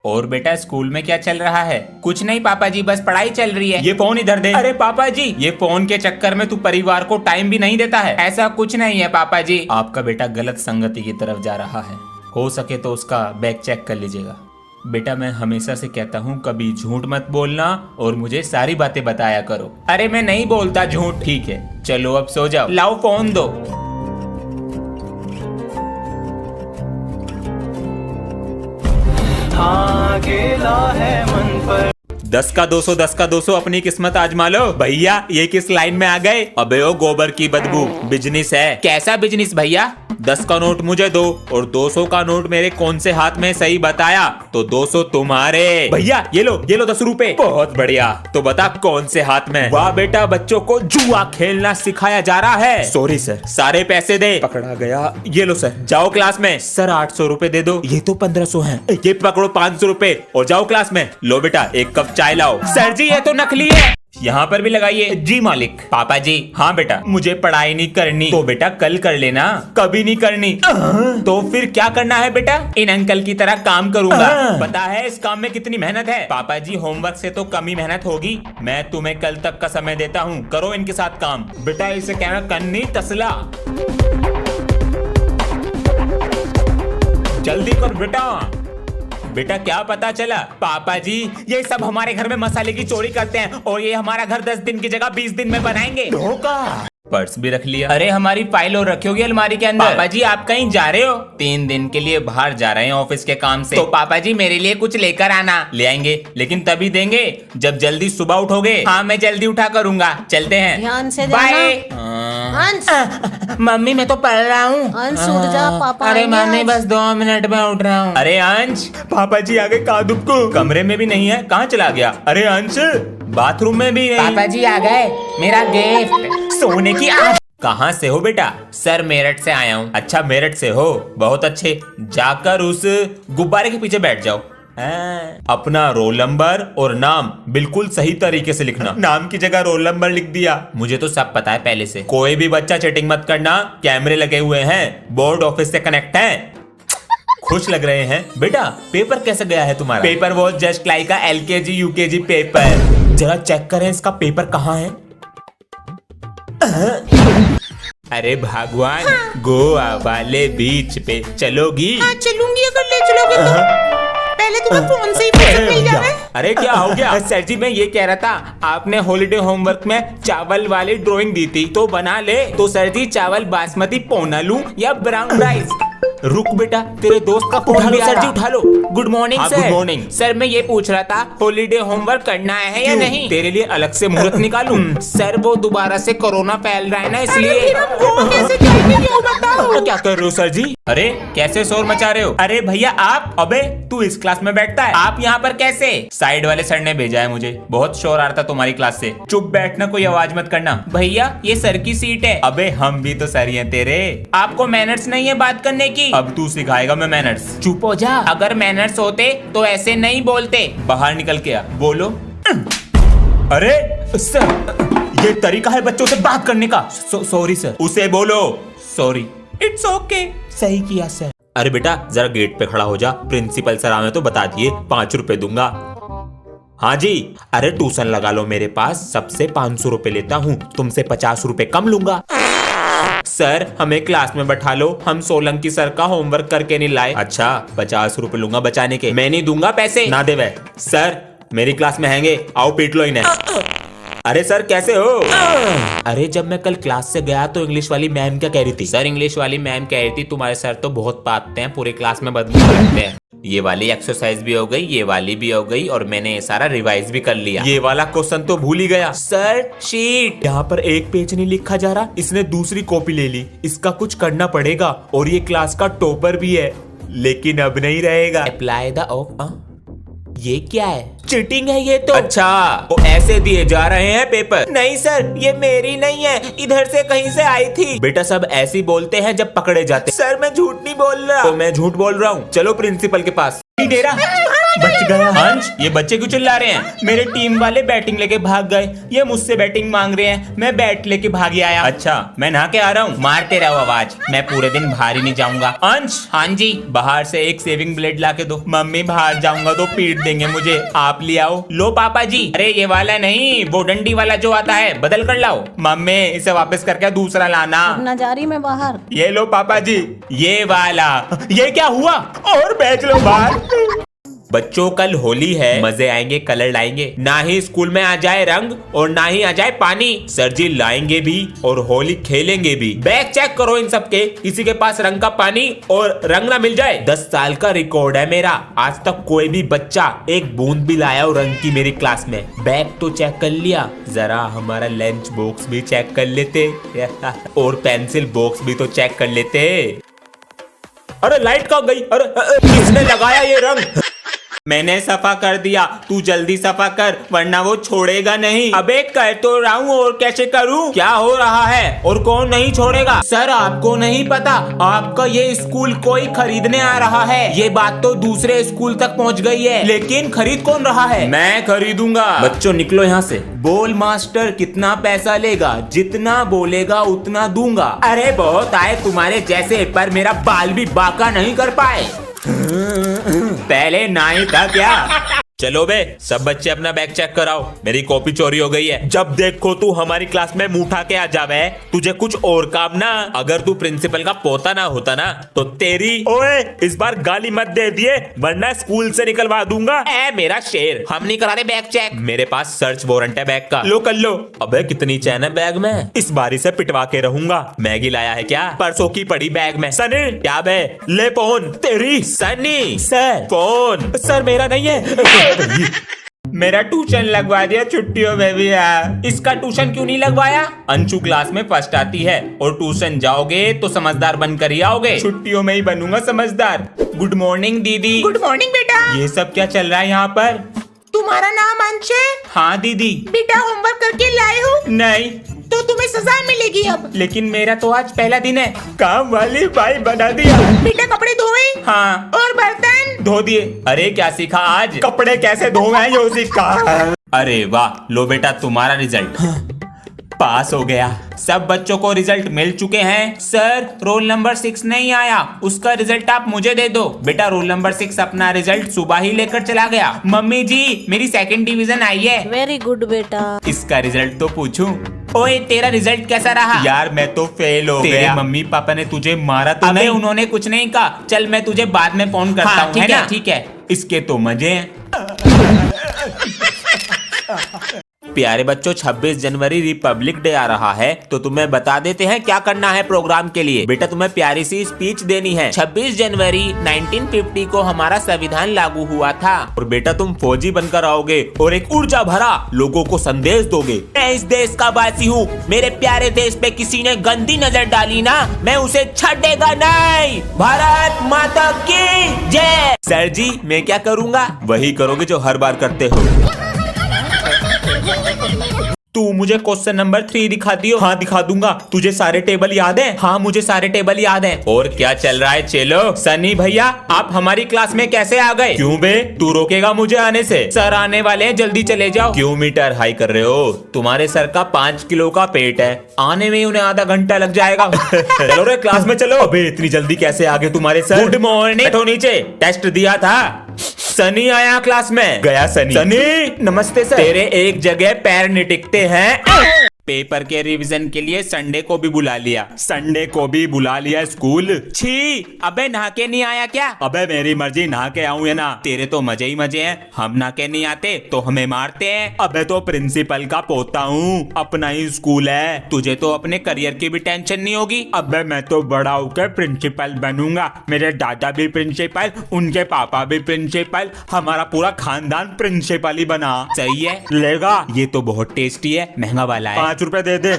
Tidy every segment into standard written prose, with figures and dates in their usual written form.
और बेटा स्कूल में क्या चल रहा है? कुछ नहीं पापा जी, बस पढ़ाई चल रही है। ये फोन इधर दे। अरे पापा जी, ये फोन के चक्कर में तू परिवार को टाइम भी नहीं देता है। ऐसा कुछ नहीं है पापा जी। आपका बेटा गलत संगति की तरफ जा रहा है, हो सके तो उसका बैग चेक कर लीजिएगा। बेटा मैं हमेशा से कहता हूँ कभी झूठ मत बोलना और मुझे सारी बातें बताया करो। अरे मैं नहीं बोलता झूठ। ठीक है चलो अब सो जाओ। लाओ फोन दो। हाँ गेला है मन पर। 10 का 200 10 का 200 अपनी किस्मत आजमा लो। भैया ये किस लाइन में आ गए? अबे ओ गोबर की बदबू, बिजनेस है। कैसा बिजनेस भैया? 10 का नोट मुझे दो और 200 का नोट मेरे कौन से हाथ में? सही बताया तो 200 तुम्हारे। भैया ये लो 10 रुपए। बहुत बढ़िया, तो बता कौन से हाथ में? वाह बेटा, बच्चों को जुआ खेलना सिखाया जा रहा है। सॉरी सर, सारे पैसे दे। पकड़ा गया। ये लो सर, जाओ क्लास में। सर 800 रुपए दे दो। ये तो 1500 है। ये पकड़ो 500 रुपए और जाओ क्लास में। लो बेटा एक कप चाय लाओ। सर जी ये तो नकली है। यहाँ पर भी लगाइए। जी मालिक। पापा जी। हाँ बेटा, मुझे पढ़ाई नहीं करनी। तो बेटा कल कर लेना। कभी नहीं करनी। तो फिर क्या करना है बेटा? इन अंकल की तरह काम करूंगा। पता है इस काम में कितनी मेहनत है? पापा जी होमवर्क से तो कम ही मेहनत होगी। मैं तुम्हें कल तक का समय देता हूँ, करो इनके साथ काम। बेटा इसे कहना कन्नी तसला। जल्दी कर बेटा। बेटा क्या पता चला? पापा जी ये सब हमारे घर में मसाले की चोरी करते हैं और ये हमारा घर 10 दिन की जगह 20 दिन में बनाएंगे। धोखा। पर्स भी रख लिया। अरे हमारी फाइल और रखी होगी अलमारी के अंदर। पापा जी आप कहीं जा रहे हो? 3 दिन के लिए बाहर जा रहे हैं ऑफिस के काम से। तो पापा जी मेरे लिए कुछ लेकर आना। ले आएंगे, लेकिन तभी देंगे जब जल्दी सुबह उठोगे। हाँ मैं जल्दी उठा करूंगा। चलते हैं। ध्यान से बाय। अंश। मम्मी मैं तो पढ़ रहा हूँ। अंश उठ जा, पापा अरे आएंगे मम्मी आज। बस 2 मिनट में उठ रहा हूँ। अरे अंश, पापा जी आगे कादुप को कमरे में भी नहीं है, कहाँ चला गया? अरे अंश बाथरूम में भी नहीं। पापा जी आ गए, मेरा गिफ्ट सोने की आँख। कहाँ से हो बेटा? सर मेरठ से आया हूँ। अच्छा मेरठ से हो, बहुत अच्छे। जाकर उस गुब्बारे के पीछे बैठ जाओ। अपना रोल नंबर और नाम बिल्कुल सही तरीके से लिखना। नाम की जगह रोल नंबर लिख दिया। मुझे तो सब पता है पहले से। कोई भी बच्चा चीटिंग मत करना, कैमरे लगे हुए हैं, बोर्ड ऑफिस से कनेक्ट है। खुश लग रहे हैं बेटा। पेपर कैसा गया है तुम्हारा? पेपर वो just like LKG UKG paper. जरा चेक करें इसका पेपर कहाँ है। अरे भगवान, गोवा वाले बीच पे चलोगी? हाँ चलूंगी, अगर ले चलोगे तो। पहले तुम्हें फोन से ही पैसे मिल जाए। अरे क्या हो गया? सर जी मैं ये कह रहा था, आपने हॉलीडे होमवर्क में चावल वाली ड्राइंग दी थी तो बना ले। तो सर जी चावल बासमती पौना लूं या ब्राउन राइस? रुक बेटा, तेरे दोस्त का फोन भी आ रहा। सर जी उठा लो। Good morning sir. Good morning sir. मैं ये पूछ रहा था हॉलीडे होमवर्क करना है या नहीं? तेरे लिए अलग से मुहूर्त निकालूं? सर वो दोबारा से कोरोना फैल रहा है ना, इसलिए। कैसे जाएंगे ये बताओ। क्या कर रहे हो सर जी? अरे कैसे शोर मचा रहे हो? अरे भैया आप। अबे तू इस क्लास में बैठता है, आप यहाँ पर कैसे? साइड वाले सर ने भेजा है मुझे, बहुत शोर आ रहा था तुम्हारी क्लास से। चुप बैठना, कोई आवाज मत करना। भैया ये सर की सीट है। अबे हम भी तो सर ही हैं तेरे। आपको मैनर्स नहीं है बात करने की? अब तू सिखाएगा मैं मैनर्स। चुप हो जा। अगर मैनर्स होते तो ऐसे नहीं बोलते। बाहर निकल के आ, बोलो। अरे सर ये तरीका है बच्चों से बात करने का। Sorry sir. उसे बोलो सॉरी। It's okay. सही किया सर। अरे बेटा जरा गेट पे खड़ा हो जा, प्रिंसिपल सर आए तो बता दिए 5 रुपए दूंगा। हाँ जी। अरे ट्यूशन लगा लो मेरे पास, सबसे 500 रुपए लेता हूँ, तुमसे 50 रुपए कम लूंगा। सर हमें क्लास में बैठा लो, हम सोलंकी सर का होमवर्क करके नहीं लाए। अच्छा 50 रुपए लूंगा बचाने के। मैं नहीं दूंगा पैसे। ना दे वे। सर मेरी क्लास में हैंगे, आओ पीट लो इन्हें। अरे सर कैसे हो? अरे जब मैं कल क्लास से गया तो इंग्लिश वाली मैम क्या कह रही थी? सर इंग्लिश वाली मैम कह रही थी तुम्हारे सर तो बहुत पाते हैं, पूरे क्लास में बदबू करते हैं। ये वाली एक्सरसाइज भी हो गई, ये वाली भी हो गई और मैंने ये सारा रिवाइज भी कर लिया। ये वाला क्वेश्चन तो भूल ही गया। सर शीट यहाँ पर एक पेज नहीं लिखा जा रहा, इसने दूसरी कॉपी ले ली। इसका कुछ करना पड़ेगा और ये क्लास का टॉपर भी है, लेकिन अब नहीं रहेगा। अप्लाई द ये क्या है? चीटिंग है ये तो। अच्छा वो ऐसे दिए जा रहे हैं पेपर? नहीं सर ये मेरी नहीं है, इधर से कहीं से आई थी। बेटा सब ऐसे ही बोलते हैं जब पकड़े जाते। सर मैं झूठ नहीं बोल रहा। तो मैं झूठ बोल रहा हूँ, चलो प्रिंसिपल के पास। डेरा बच गया। अंश, ये बच्चे क्यों चिल्ला रहे हैं? मेरे टीम वाले बैटिंग लेके भाग गए, ये मुझसे बैटिंग मांग रहे हैं, मैं बैट लेके भाग आया। अच्छा, मैं नहा के आ रहा हूँ, मारते रहो आवाज, मैं पूरे दिन बाहर ही नहीं जाऊंगा। अंश, हाँ जी, बाहर से एक सेविंग ब्लेड ला के दो, मम्मी बाहर जाऊंगा तो पीट देंगे मुझे, आप ले आओ। लो पापा जी। अरे ये वाला नहीं, वो डंडी वाला जो आता है, बदल कर लाओ। मम्मी इसे वापस करके दूसरा लाना। ना जा रही मैं बाहर। ये लो पापा जी, ये वाला। ये क्या हुआ? और बेच लो बाहर। बच्चों, कल होली है, मजे आएंगे, कलर लाएंगे, ना ही स्कूल में आ जाए रंग और ना ही आ जाए पानी। सर जी लाएंगे भी और होली खेलेंगे भी। बैग चेक करो इन सबके, किसी के पास रंग का पानी और रंग ना मिल जाए। 10 साल का रिकॉर्ड है मेरा, आज तक कोई भी बच्चा एक बूंद भी लाया हो रंग की मेरी क्लास में। बैग तो चेक कर लिया, जरा हमारा लंच बॉक्स भी चेक कर लेते और पेंसिल बॉक्स भी तो चेक कर लेते। अरे लाइट कहाँ गई? अरे किसने लगाया ये रंग? मैंने सफा कर दिया, तू जल्दी सफा कर वरना वो छोड़ेगा नहीं। अबे कर तो रहा हूँ, और कैसे करूँ? क्या हो रहा है और कौन नहीं छोड़ेगा? सर आपको नहीं पता, आपका ये स्कूल कोई खरीदने आ रहा है। ये बात तो दूसरे स्कूल तक पहुँच गई है, लेकिन खरीद कौन रहा है? मैं खरीदूंगा। बच्चों निकलो यहाँ से। बोल मास्टर, कितना पैसा लेगा? जितना बोलेगा उतना दूंगा। अरे बहुत आए तुम्हारे जैसे, पर मेरा बाल भी बांका नहीं कर पाए। पहले ना ही था क्या? चलो बे, सब बच्चे अपना बैग चेक कराओ, मेरी कॉपी चोरी हो गई है। जब देखो तू हमारी क्लास में मुंह उठा के आ जावे, तुझे कुछ और काम ना। अगर तू प्रिंसिपल का पोता ना होता ना तो तेरी। ओए इस बार गाली मत दे दिए वरना स्कूल से निकलवा दूंगा। ए मेरा शेर, हम नहीं करा रहे बैग चेक, मेरे पास सर्च वारंट है बैग का। लो कर लो। अबे कितनी चैन है बैग में, इस बारी से पिटवा के रहूंगा। मैगी लाया है क्या? परसों की पड़ी बैग में। सनी क्या बे? ले फोन तेरी। Sunny sir phone. सर मेरा नहीं है। मेरा ट्यूशन लगवा दिया छुट्टियों में भी है। इसका ट्यूशन क्यों नहीं लगवाया? अंशु क्लास में फर्स्ट आती है और ट्यूशन जाओगे तो समझदार बनकर ही आओगे। छुट्टियों में ही बनूंगा समझदार। गुड मॉर्निंग दीदी। गुड मॉर्निंग बेटा। ये सब क्या चल रहा है यहाँ पर? तुम्हारा नाम अंश है? हाँ दीदी। बेटा होमवर्क करके लाए हो? नहीं। तो तुम्हें सजा मिलेगी अब। लेकिन मेरा तो आज पहला दिन है। काम वाली बाई बना दिया। बेटा कपड़े धोए? हाँ। और बर्तन? धो दिए। अरे क्या सीखा आज? कपड़े कैसे धोए यो सीखा। अरे वाह, लो बेटा तुम्हारा रिजल्ट। पास हो गया। सब बच्चों को रिजल्ट मिल चुके हैं। सर रोल नंबर 6 नहीं आया, उसका रिजल्ट आप मुझे दे दो। बेटा रोल नंबर 6 अपना रिजल्ट सुबह ही लेकर चला गया। मम्मी जी मेरी 2nd डिवीजन आई है। वेरी गुड बेटा। इसका रिजल्ट तो पूछूं? ओए तेरा रिजल्ट कैसा रहा? यार मैं तो फेल हो गया। तेरे मम्मी पापा ने तुझे मारा तो नहीं? उन्होंने कुछ नहीं कहा। चल मैं तुझे बाद में फोन करता हूँ। ठीक है ठीक है। इसके तो मजे हैं। प्यारे बच्चों, 26 जनवरी रिपब्लिक डे आ रहा है, तो तुम्हें बता देते हैं क्या करना है प्रोग्राम के लिए। बेटा तुम्हें प्यारी सी स्पीच देनी है। 26 जनवरी 1950 को हमारा संविधान लागू हुआ था और बेटा तुम फौजी बनकर आओगे और एक ऊर्जा भरा लोगों को संदेश दोगे। मैं इस देश का वासी हूँ, मेरे प्यारे देश पे किसी ने गंदी नजर डाली ना, मैं उसे छड़ेगा नहीं। भारत माता की जय। सर जी मैं क्या करूँगा? वही करोगे जो हर बार करते हो। तू मुझे क्वेश्चन नंबर 3 दिखा दियो। हाँ दिखा दूंगा। तुझे सारे टेबल याद हैं? हाँ मुझे सारे टेबल याद हैं। और क्या चल रहा है चलो? सनी भैया आप हमारी क्लास में कैसे आ गए? क्यों बे, तू रोकेगा मुझे आने से? सर आने वाले हैं, जल्दी चले जाओ। क्यों मीटर हाई कर रहे हो? तुम्हारे सर का 5 किलो का पेट है, आने में ही उन्हें आधा घंटा लग जाएगा। चलो रे क्लास में चलो। अबे इतनी जल्दी कैसे आ गए तुम्हारे सर? Good morning. बैठो नीचे, टेस्ट दिया था। सनी आया क्लास में। गया सनी। सनी नमस्ते सर। तेरे एक जगह पैर नहीं टिकते हैं। पेपर के रिवीजन के लिए संडे को भी बुला लिया। संडे को भी बुला लिया स्कूल। छी, अबे नहा के नहीं आया क्या? अबे मेरी मर्जी, नहा के आऊं या ना, तेरे तो मजे ही मजे हैं। हम नहा के नहीं आते तो हमें मारते हैं। अबे तो प्रिंसिपल का पोता हूँ, अपना ही स्कूल है, तुझे तो अपने करियर की भी टेंशन नहीं होगी। अबे मैं तो बड़ा होकर प्रिंसिपल बनूंगा। मेरे दादा भी प्रिंसिपल, उनके पापा भी प्रिंसिपल, हमारा पूरा खानदान प्रिंसिपल ही बना। सही है, लेगा? ये तो बहुत टेस्टी है, महंगा वाला है। 5 रुपए दे दे।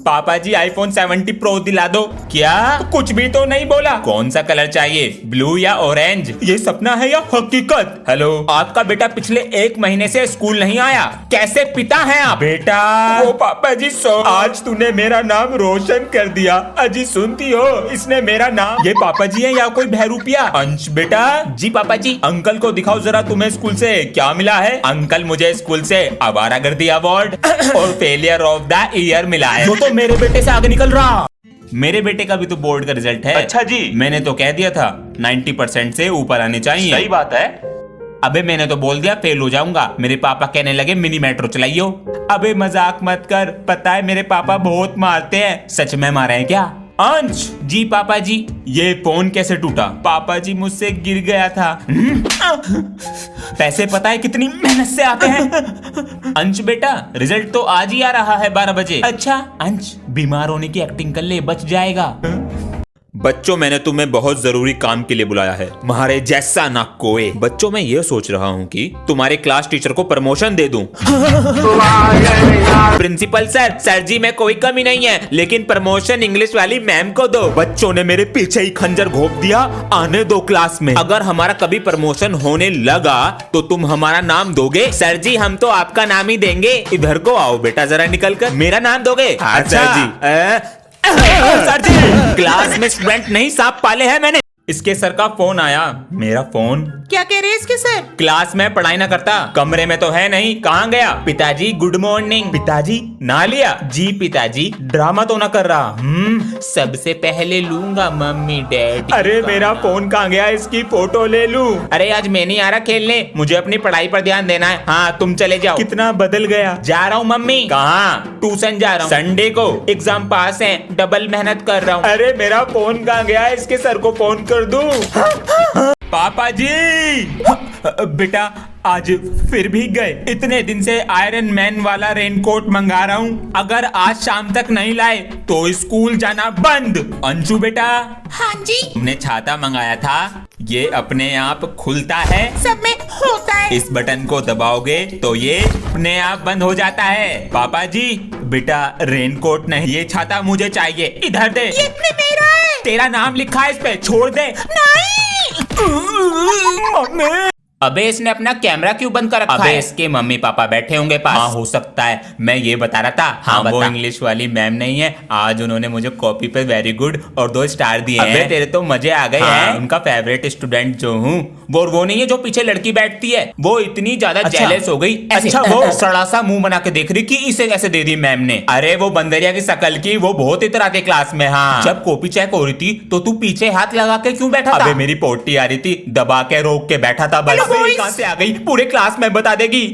पापा जी iPhone 70 Pro दिला दो। क्या? कुछ भी तो नहीं बोला। कौन सा कलर चाहिए, ब्लू या ऑरेंज? ये सपना है या हकीकत? हेलो, आपका बेटा पिछले 1 महीने से स्कूल नहीं आया, कैसे पिता हैं आप? बेटा, ओ पापा जी आज तूने मेरा नाम रोशन कर दिया। अजी सुनती हो, इसने मेरा नाम। ये पापा जी है या कोई बहरूपिया? अंश बेटा। जी पापा जी। अंकल को दिखाओ जरा तुम्हें स्कूल से क्या मिला है। अंकल मुझे स्कूल से आवारागर्दी अवार्ड और फेलियर ऑफ द ईयर मिला है, जो तो मेरे बेटे से आगे निकल रहा। मेरे बेटे का भी तो बोर्ड का रिजल्ट है। अच्छा जी। मैंने तो कह दिया था 90% से ऊपर आने चाहिए। सही बात है। अबे मैंने तो बोल दिया फेल हो जाऊंगा। मेरे पापा कहने लगे मिनी मेट्रो चलाइयो। अबे मजाक मत कर, पता है मेरे पापा बहुत मारते हैं। सच में मारे हैं क्या? अंश। जी पापा जी। ये फोन कैसे टूटा? पापा जी मुझसे गिर गया था। पैसे पता है कितनी मेहनत से आते हैं। अंश बेटा, रिजल्ट तो आज ही आ रहा है 12 बजे। अच्छा अंश, बीमार होने की एक्टिंग कर ले, बच जाएगा। बच्चों, मैंने तुम्हें बहुत जरूरी काम के लिए बुलाया है। तुम्हारे जैसा ना कोई। बच्चों, मैं ये सोच रहा हूँ कि तुम्हारे क्लास टीचर को प्रमोशन दे दूं। प्रिंसिपल सर जी में कोई कमी नहीं है, लेकिन प्रमोशन इंग्लिश वाली मैम को दो। बच्चों ने मेरे पीछे ही खंजर घोंप दिया। आने दो क्लास में। अगर हमारा कभी प्रमोशन होने लगा तो तुम हमारा नाम दोगे? सर जी, हम तो आपका नाम ही देंगे। इधर को आओ बेटा, जरा निकल कर। मेरा नाम दोगे? अच्छा जी। सर जी, क्लास में स्टूडेंट नहीं सांप पाले हैं मैंने। इसके सर का फोन आया। मेरा फोन? क्या कह रहे हैं इसके सर? क्लास में पढ़ाई ना करता, कमरे में तो है नहीं, कहाँ गया? पिताजी गुड मॉर्निंग। पिताजी ना लिया? जी पिताजी। ड्रामा तो ना कर रहा? सबसे पहले लूंगा मम्मी डैडी। अरे मेरा फोन कहाँ गया, इसकी फोटो ले लूं। अरे आज मैं नहीं आ रहा खेलने, मुझे अपनी पढ़ाई पर ध्यान देना है। हाँ तुम चले जाओ। कितना बदल गया। जा रहा हूँ मम्मी। कहाँ? ट्यूशन जा रहा हूँ। संडे को एग्जाम पास है, डबल मेहनत कर रहा हूँ। अरे मेरा फोन कहाँ गया, इसके सर को फोन कर दूं। पापा जी। बेटा आज फिर भी गए। इतने दिन से आयरन मैन वाला रेनकोट मंगा रहा हूँ, अगर आज शाम तक नहीं लाए तो स्कूल जाना बंद। अंशु बेटा। हाँ जी। तुमने छाता मंगाया था, ये अपने आप खुलता है, सब में होता है। इस बटन को दबाओगे तो ये अपने आप बंद हो जाता है। पापा जी बेटा रेनकोट नहीं, ये छाता मुझे चाहिए, इधर दे। ये मेरा है। तेरा नाम लिखा है इस पे, छोड़ दे। नहीं। अबे इसने अपना कैमरा क्यों बंद कर रखा है? अबे इसके मम्मी पापा बैठे होंगे पास। हाँ हो सकता है, मैं ये बता रहा था। हाँ वो इंग्लिश वाली मैम नहीं है, आज उन्होंने मुझे कॉपी पे वेरी गुड और 2 स्टार दिए हैं। अबे तेरे तो मजे आ गए हैं। उनका फेवरेट स्टूडेंट जो हूँ वो नहीं है जो पीछे लड़की बैठती है, वो इतनी ज्यादा जेलस हो गई। अच्छा वो सड़ा सा मुंह बना के देख रही कि इसे कैसे दे दी मैम ने। अरे वो बंदरिया की शकल की, वो बहुत इतराते क्लास में। हाँ जब कॉपी चेक हो रही थी तो तू पीछे हाथ लगा के क्यों बैठा था? अबे मेरी पोटी आ रही थी, दबा के रोक के बैठा था बस। कहाँ से आ गई, पूरे क्लास में बता देगी।